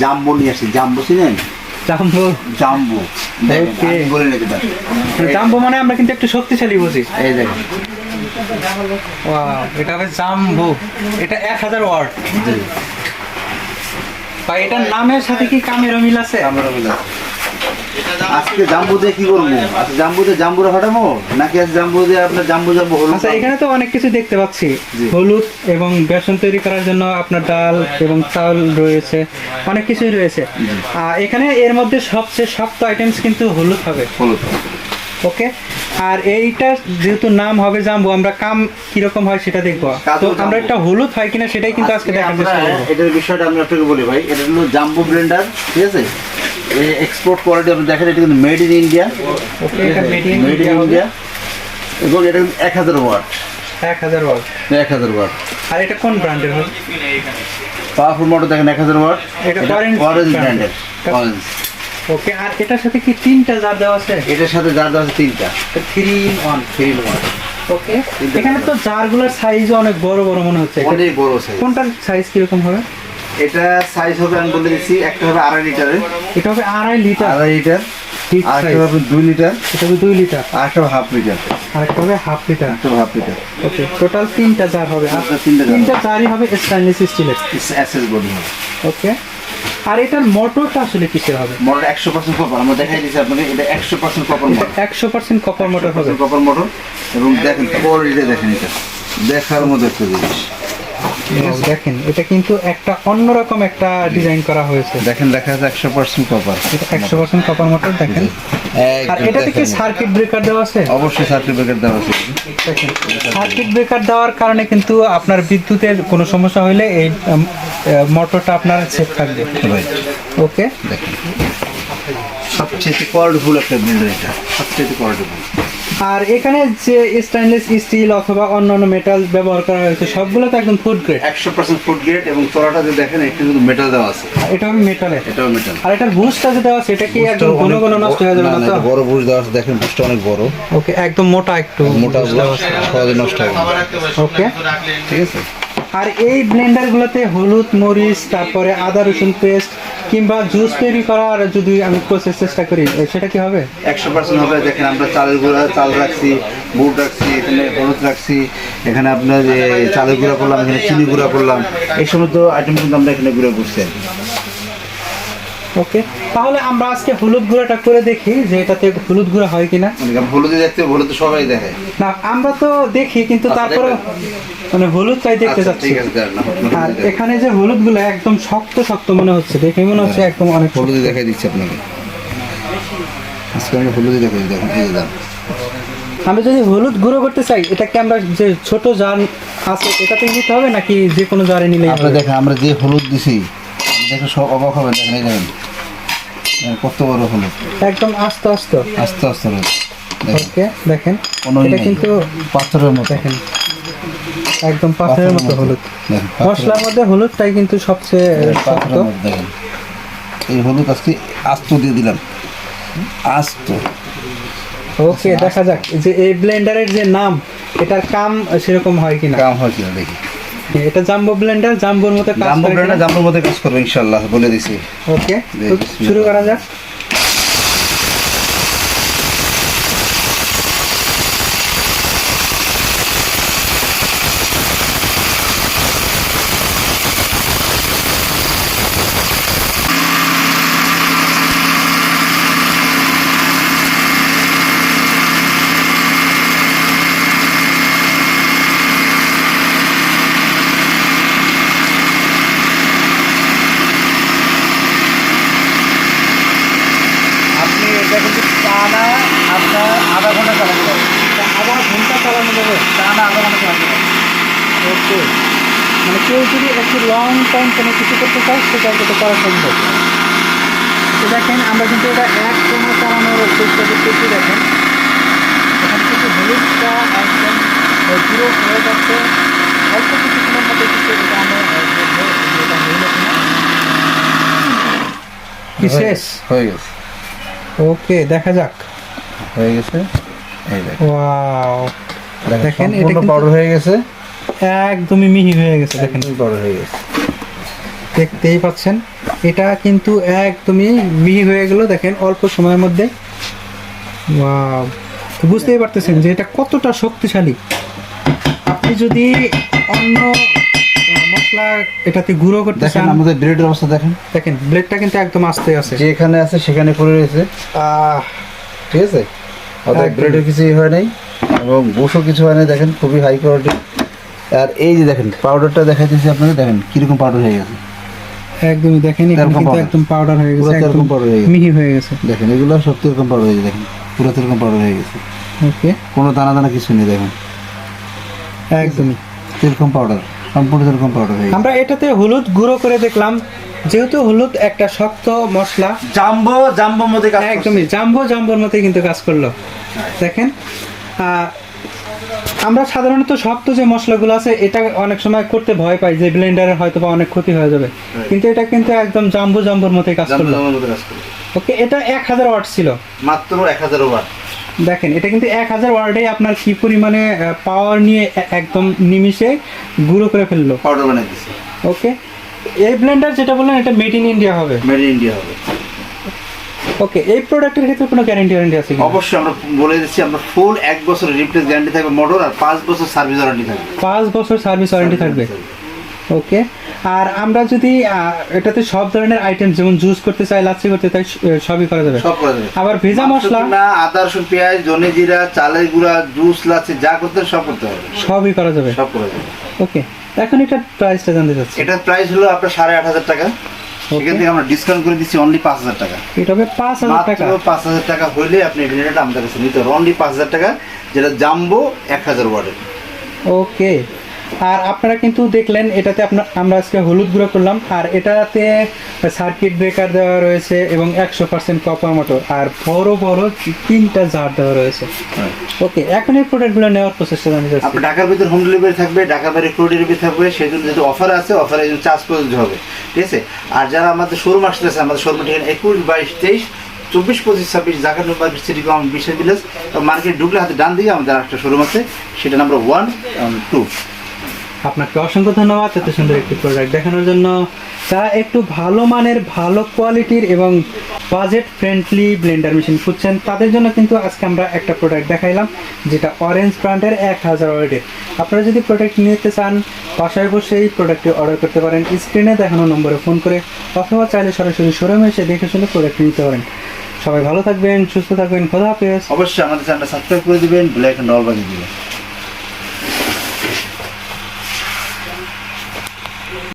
Jumbo নিয়ে আসছি, jumbo চিনেন? জাম্বো জাম্বো বলে নিতে পারেন। জাম্বো মানে আমরা কিন্তু একটু শক্তিশালী বুঝি। এই দেখেন, ওয়াও, এটা হবে জাম্বো, এটা 1000 ওয়াট। ভাই এটার নামের সাথে কি কামেরও মিল আছে? আমরা মিল আছে। আজকে জাম্বো দিয়ে কি করবো? আজকে জাম্বো দিয়ে জাম্বুরা ফাটাবো নাকি আজকে জাম্বো দিয়ে আপনার জাম্বো হলুদ? আচ্ছা, এখানে তো অনেক কিছু দেখতে পাচ্ছি, হলুদ এবং বেসন তৈরি করার জন্য আপনার ডাল এবং চাল রয়েছে, অনেক কিছুই রয়েছে। এখানে এর মধ্যে সবচেয়ে শক্ত আইটেমস কিন্তু হলুদ হবে। হলুদ, ওকে। আর এইটা যেহেতু নাম হবে জাম্বো, আমরা কাম কিরকম হয় সেটা দেখবো। তো আমরা একটা হলুদ হয় কিনা সেটাই কিন্তু আজকে দেখার চেষ্টা করবো। এটার বিষয়টা আমি আপনাকে বলি ভাই, এটা হলো জাম্বো ব্লেন্ডার, ঠিক আছে? এক্সপোর্ট কোয়ালিটি আপনি দেখেন, এটা কিন্তু মেড ইন ইন্ডিয়া। ওকে, এটা মেড ইন ইন্ডিয়া এবং এটা 1000 ওয়াট। 1000 watt, 1000 watt. আর এটা কোন ব্র্যান্ডের হবে? পাওয়ারফুল মোটর দেখেন 1000 ওয়াট। এটা অরেঞ্জ ব্র্যান্ডের, অরেঞ্জ। ওকে, আর এটার সাথে কি 3টা জার দেওয়া আছে? এটার সাথে জার দেওয়া আছে 3টা, 3 in 1, 3 in 1। ওকে, এখানে তো জারগুলোর সাইজও অনেক বড় বড় মনে হচ্ছে। অনেক বড় সাইজ। কোনটার সাইজ কিরকম হবে? এটা সাইজ হবে আমি বলে দিচ্ছি, একটা হবে 2.5 লিটারের। এটা হবে 2.5 লিটার। 2.5 লিটার। আর একটা হবে 2 লিটার। এটা হবে 2 লিটার। আর একটা হবে 1/2 লিটার। আর একটা হবে 1/2 লিটার। একটা 1/2 লিটার। ওকে, টোটাল 3টা জার হবে। আর 3টা জারই হবে স্টেনলেস স্টিলের। এসএস বডি হবে। ওকে, আর এটার মোটরটা আসলে কিসের হবে? মোটর 100% কপার, আমরা দেখাই দিচ্ছি আপনাকে। এটা 100% কপার মোটর। 100% কপার মোটর হবে। Copper motor. এবং দেখেন কোয়ালিটি দেখেন, এটা দেখার মতো একটা জিনিস। দেখেন, এটা কিন্তু একটা অন্যরকম একটা ডিজাইন করা হয়েছে। দেখেন লেখা আছে 100% কপার। এটা 100% কপার মোটর দেখেন। আর এটাতে কি সার্কিট ব্রেকার দেওয়া আছে? অবশ্যই সার্কিট ব্রেকার দেওয়া আছে। দেখেন, সার্কিট ব্রেকার দেওয়ার কারণে কিন্তু আপনার বিদ্যুতের কোনো সমস্যা হলে এই মোটরটা আপনার সেফ থাকবে। ওকে, দেখেন সবচেয়ে কোয়ালিটিফুল একটা ব্লেন্ডার, এটা সবচেয়ে কোয়ালিটিফুল। আর এখানে যে স্টেনলেস স্টিল অথবা অন্যান্য মেটাল ব্যবহার করা হয়েছে সবগুলো তো একদম ফুড গ্রেড। 100% food grade. এবং তলাটা যে দেখেন একটু কিন্তু মেটাল দেওয়া আছে। এটা হবে মেটালে। এটাও মেটাল। আর এটার বুশটা যে দেওয়া আছে এটা কি একদম ঘন ঘন নষ্ট হয়ে যাবে না তো? বড় বুশ দেওয়া আছে, দেখেন বুশটা অনেক বড়। ওকে, একদম মোটা, একটু মোটা বুশ, সহজে নষ্ট হবে না। ওকে, ঠিক আছে। আর এই ব্লেন্ডারগুলোতে হলুদ, মরিচ, তারপরে আদা রসুন পেস্ট কিংবা জুস তৈরি করার যদি আমি প্রসেস চেষ্টা করি সেটা কি হবে? 100% হবে। দেখেন আমরা চালের গুঁড়া, চাল রাখছি, বুট রাখছি, এখানে হলুদ রাখছি, এখানে আপনার চালের গুঁড়া করলাম, এখানে চিনি গুঁড়া করলাম, এই সমস্ত আইটেম কিন্তু আমরা এখানে গুঁড়া করছি। ওকে, তাহলে আমরা আজকে হলুদ গুঁড়াটা করে দেখি যে এটাতে হলুদ গুঁড়া হয় কিনা। হলুদে দেখতে, হলুদ সবাই দেখে না, আমরা তো দেখি কিন্তু তারপরে মানে হলুদটাই দেখতে যাচ্ছি। আর এখানে যে হলুদগুলো একদম শক্ত শক্ত মনে হচ্ছে, দেখে মনে হচ্ছে একদম অনেক হলুদে দেখাই দিচ্ছি আপনাকে। আজকে আমি হলুদে দেখাই দিই, দেখেন এই দাম। আমরা যদি হলুদ গুঁড়ো করতে চাই, এটাকে আমরা যে ছোট জার আছে এটাতে নিতে হবে নাকি যে কোনো জারে নিলেই আপনি দেখেন আমরা যে হলুদ দিছি, দেখে সব অবাক হবেন। দেখেন এই দেখেন কত বড় হলুদ, একদম আস্তে আস্তে আস্তে আস্তে হলুদ। ওকে, দেখেন এটা কিন্তু পাথরের মতো, দেখেন একদম পাথরের মতো হলুদ। মশলার মধ্যে হলুদটাই কিন্তু সবচেয়ে শক্ত। দেখেন এই হলুদ আজকে আস্ত দিয়ে দিলাম, আস্ত। ওকে, দেখা যাক যে এই ব্লেন্ডারের যে নাম, এটার কাম সেরকম হয় কিনা। কাম হয় কিনা দেখি। এটা জাম্বো ব্লেন্ডার, জাম্বোর মতো কাজ জাম্বো করে ব্লেন্ডার কিনা? জাম্বোর মধ্যে কাজ করবে ইনশাআল্লাহ, বলে দিছি। ওকে, তো শুরু করা যাক। আপনি এটা কিন্তু টানা আপনার আধা ঘন্টা চালাতে হবে। আধা ঘন্টা চালানো যাবে? টানা আধা ঘন্টা চালাতে হবে। ওকে, মানে কেউ যদি একটু লং টাইম কোনো কিছু করতে চায় সেটা কিন্তু করা সম্ভব। তো দেখেন আমরা কিন্তু এটা এক সময় চালানোর চেষ্টা করতেছি। দেখেন এখান থেকে হলুদটা একদম পুরো হয়ে যাচ্ছে, অল্প কিছু সময়ের মধ্যে কিন্তু এটা আমরা এটা হইল কিনা কি শেষ হয়ে গেছে। ওকে, দেখা যাক। হয়ে গেছে, এই দেখেন। ওয়াও, দেখেন এটা কিন্তু কিন্তু পাউডার হয়ে গেছে, একদমই মিহি হয়ে গেছে। দেখেন পাউডার হয়ে গেছে। দেখতেই পাচ্ছেন এটা কিন্তু একদমই মিহি হয়ে গেল দেখেন অল্প সময়ের মধ্যে। ওয়াও, তো বুঝতেই পারতেছেন যে এটা কতটা শক্তিশালী। আপনি যদি অন্য মশলা এটাতে গুঁড়ো করতে দেখেন চান, আমাদের ব্লেডের অবস্থা দেখেন, দেখেন ব্লেডটা কিন্তু একদম আস্তে আছে। যেখানে আছে সেখানে পড়ে রয়েছে, ঠিক আছে, অর্থাৎ একদম। ব্লেডের কিছুই হয় নাই এবং বসও কিছু হয় নাই। দেখেন খুবই হাই কোয়ালিটি। আর এই যে দেখেন পাউডারটা দেখাইতেছি আপনাদের, দেখেন কিরকম পাউডার হয়ে গেছে। একদমই দেখেন এখানে এরকম কিন্তু powder। একদম পাউডার হয়ে পুরো গেছে, এরকম একদম powder হয়ে গেছে। মিহি হয়ে গেছে। দেখেন এগুলো সত্যি এরকম পাউডার হয়ে গেছে, দেখেন পুরো এরকম পাউডার হয়ে গেছে, ওকে, কোনো দানা দানা কিছু নেই। দেখেন একদমই। এরকম পাউডার, সম্পূর্ণ এরকম পাউডার হয়ে গেছে। আমরা এটাতে হলুদ গুঁড়ো করে দেখলাম, যেহেতু হলুদ একটা শক্ত মশলা, জাম্বো মধ্যে কাজ করছে। একদমই জাম্বোর মতোই কিন্তু কাজ করলো। দেখেন আমরা সাধারণত শক্ত যে মশলাগুলো আছে এটা অনেক সময় করতে ভয় পাই যে ব্লেন্ডারের হয়তো বা অনেক ক্ষতি হয়ে যাবে, কিন্তু এটা কিন্তু একদম জাম্বোর মতোই কাজ করলো। জাম্বোর মধ্যে কাজ করছে। ওকে, এটা 1000 ওয়াট ছিল, মাত্র 1000 ওয়াট। দেখেন এটা কিন্তু 1000 ওয়ার্ডে আপনার কি পরিমাণে পাওয়ার নিয়ে একদম নিমিষে গুঁড়ো করে ফেললো। পাউডার বানিয়ে দিচ্ছে। ওকে, এই ব্লেন্ডার যেটা বললেন এটা মেড ইন ইন্ডিয়া হবে। মেড ইন ইন্ডিয়া হবে। ওকে, এই প্রোডাক্টের ক্ষেত্রে কোনো গ্যারান্টি আছে কি? অবশ্যই আমরা বলে দিচ্ছি, আমরা ফুল 1 বছরের রিপ্লেস গ্যারান্টি থাকবে মোটর, আর 5 বছর সার্ভিস ওয়ারেন্টি থাকবে। 5 বছর সার্ভিস ওয়ারেন্টি থাকবে। ওকে, আর আমরা যদি এটাতে সব ধরনের আইটেম যেমন জুস করতে চাই, লাচ্ছি করতে চাই, সবই করা যাবে। সব করা যাবে। আবার ভেজা মশলা, না আদা রসুন পেঁয়াজ ধনে জিরা চালের গুঁড়া জুস লাচ্ছি যা করতে হবে সব করতে হবে, সবই করা যাবে। সব করা যাবে। ওকে, এখন এটার প্রাইসটা জানতে চাচ্ছি। এটার প্রাইস হলো আপনার 8500 টাকা। সেখান থেকে আমরা ডিসকাউন্ট করে দিচ্ছি অনলি 5000 টাকা। এটা হবে 5000 মাত্র টাকা। 5000 টাকা হইলে আপনি ব্লেন্ডারটা আমাদের কাছে নিতে হবে অনলি 5000 টাকা, যেটা জাম্বো 1000 ওয়াটের। ওকে, আর আপনারা কিন্তু দেখলেন এটাতে আমরা আজকে হলুদ গুঁড়ো করলাম, আর এটাতে সার্কিট ব্রেকার দেওয়া রয়েছে এবং 100% কপার মোটর, আর বড় বড় 3টা জার দেওয়া রয়েছে। ওকে, এখন এই প্রোডাক্টগুলো নেওয়ার প্রসেসটা জানতে চাচ্ছি। আপনার ঢাকার ভিতরে হোম ডেলিভারি থাকবে, ঢাকার বাইরে ফ্রি ডেলিভারি থাকবে। সেই জন্য যেহেতু অফার আছে, অফারে চার্জ প্রযোজ্য হবে, ঠিক আছে। আর যারা আমাদের শোরুম আসতেছে, আমাদের শোরুম ঠিকানা 21, 22, 23, 24, 25, 26 জাকার নম্বর সিটি কম বিশেষ ভিলেজ। মার্কেট ঢুকলে হাতে ডান দিকে আমাদের একটা শোরুম আছে, সেটা নাম্বার 1 and 2। আপনাকে অসংখ্য ধন্যবাদ এত সুন্দর একটি প্রোডাক্ট দেখানোর জন্য। যারা একটু ভালো মানের, ভালো কোয়ালিটির এবং বাজেট ফ্রেন্ডলি ব্লেন্ডার মেশিন খুঁজছেন, তাদের জন্য কিন্তু আজকে আমরা একটা প্রোডাক্ট দেখাইলাম, যেটা অরেঞ্জ ব্র্যান্ডের 1000 ওয়াটের। আপনারা যদি প্রোডাক্ট নিতে চান, বাসায় বসেই প্রোডাক্টটি অর্ডার করতে পারেন স্ক্রিনে দেখানো নম্বরে ফোন করে, অথবা চাইলে সরাসরি শোরুমে এসে দেখে শুনে প্রোডাক্ট নিতে পারেন। সবাই ভালো থাকবেন, সুস্থ থাকবেন, খোদা হাফেজ। অবশ্যই আমাদের চ্যানেলটা সাবস্ক্রাইব করে দিবেন, বেল আইকন অল বাজিয়ে দিবেন।